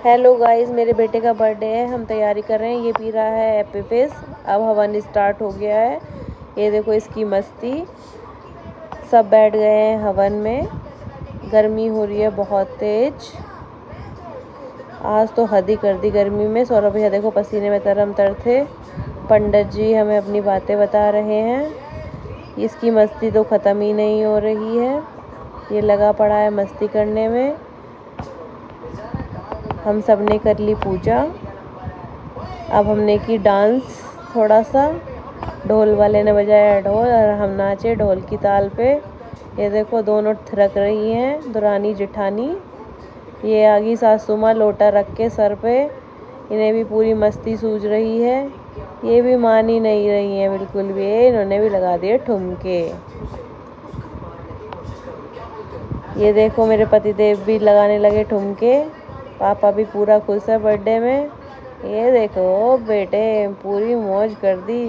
Hello guys, मेरे बेटे का बर्थडे है। हम तैयारी कर रहे हैं। ये पी रहा है हैप्पी फिज। अब हवन स्टार्ट हो गया है। ये देखो इसकी मस्ती। सब बैठ गए हैं हवन में। गर्मी हो रही है बहुत तेज। आज तो हद ही कर दी गर्मी में। सौरभ भैया देखो पसीने में तरम तर थे। पंडित जी हमें अपनी बातें बता रहे हैं। इसकी मस्ती तो ख़त्म ही नहीं हो रही है। ये लगा पड़ा है मस्ती करने में। हम सब ने कर ली पूजा। अब हमने की डांस थोड़ा सा। ढोल वाले ने बजाया ढोल और हम नाचे ढोल की ताल पे। ये देखो दोनों थिरक रही हैं, दुरानी जेठानी। ये आगी सासू माँ लोटा रख के सर पे। इन्हें भी पूरी मस्ती सूझ रही है। ये भी मान ही नहीं रही हैं बिल्कुल भी। इन्होंने भी लगा दिए ठुमके। ये देखो मेरे पतिदेव भी लगाने लगे ठुमके। पापा भी पूरा खुश है बर्थडे में। ये देखो बेटे पूरी मौज कर दी।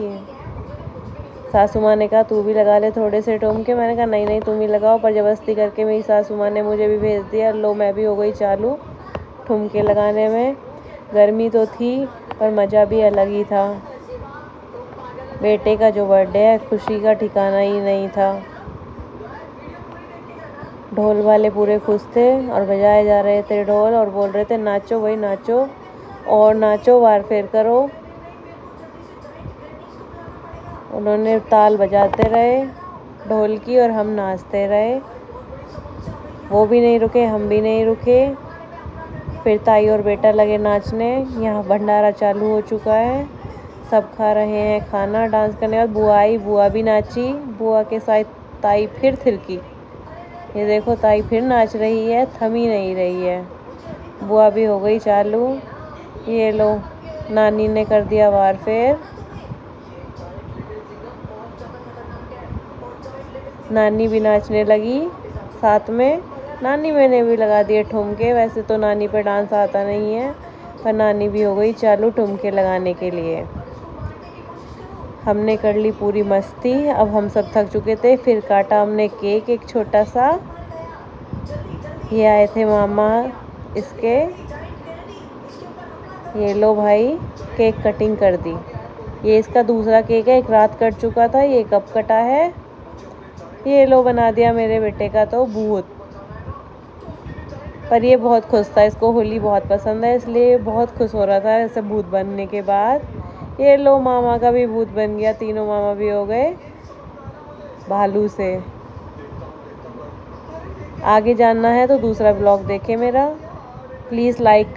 सासू माँ ने कहा तू भी लगा ले थोड़े से ठुमके। मैंने कहा नहीं नहीं तुम ही लगाओ। पर ज़बरदस्ती करके मेरी सासू माँ ने मुझे भी भेज दिया। लो मैं भी हो गई चालू ठुमके लगाने में। गर्मी तो थी पर मज़ा भी अलग ही था। बेटे का जो बर्थडे है खुशी का ठिकाना ही नहीं था। ढोल वाले पूरे खुश थे और बजाए जा रहे थे ढोल और बोल रहे थे नाचो भाई नाचो और नाचो वार फेर करो। उन्होंने ताल बजाते रहे ढोल की और हम नाचते रहे। वो भी नहीं रुके, हम भी नहीं रुके। फिर ताई और बेटा लगे नाचने। यहाँ भंडारा चालू हो चुका है। सब खा रहे हैं खाना। डांस करने के बाद बुआ आई, बुआ भी नाची। बुआ के साथ ताई फिर थिरकी। ये देखो ताई फिर नाच रही है, थम ही नहीं रही है। बुआ भी हो गई चालू। ये लो नानी ने कर दिया वार फेर। नानी भी नाचने लगी साथ में। नानी मैंने भी लगा दिए ठुमके। वैसे तो नानी पे डांस आता नहीं है पर नानी भी हो गई चालू ठुमके लगाने के लिए। हमने कर ली पूरी मस्ती। अब हम सब थक चुके थे। फिर काटा हमने केक एक छोटा सा। ये आए थे मामा इसके। ये लो भाई केक कटिंग कर दी। ये इसका दूसरा केक है। एक रात कट चुका था, ये कब कटा है। ये लो बना दिया मेरे बेटे का तो भूत। पर ये बहुत खुश था, इसको होली बहुत पसंद है इसलिए बहुत खुश हो रहा था ऐसे भूत बनने के बाद। ये लो मामा का भी भूत बन गया। तीनों मामा भी हो गए भालू से। आगे जानना है तो दूसरा ब्लॉग देखें मेरा। Please like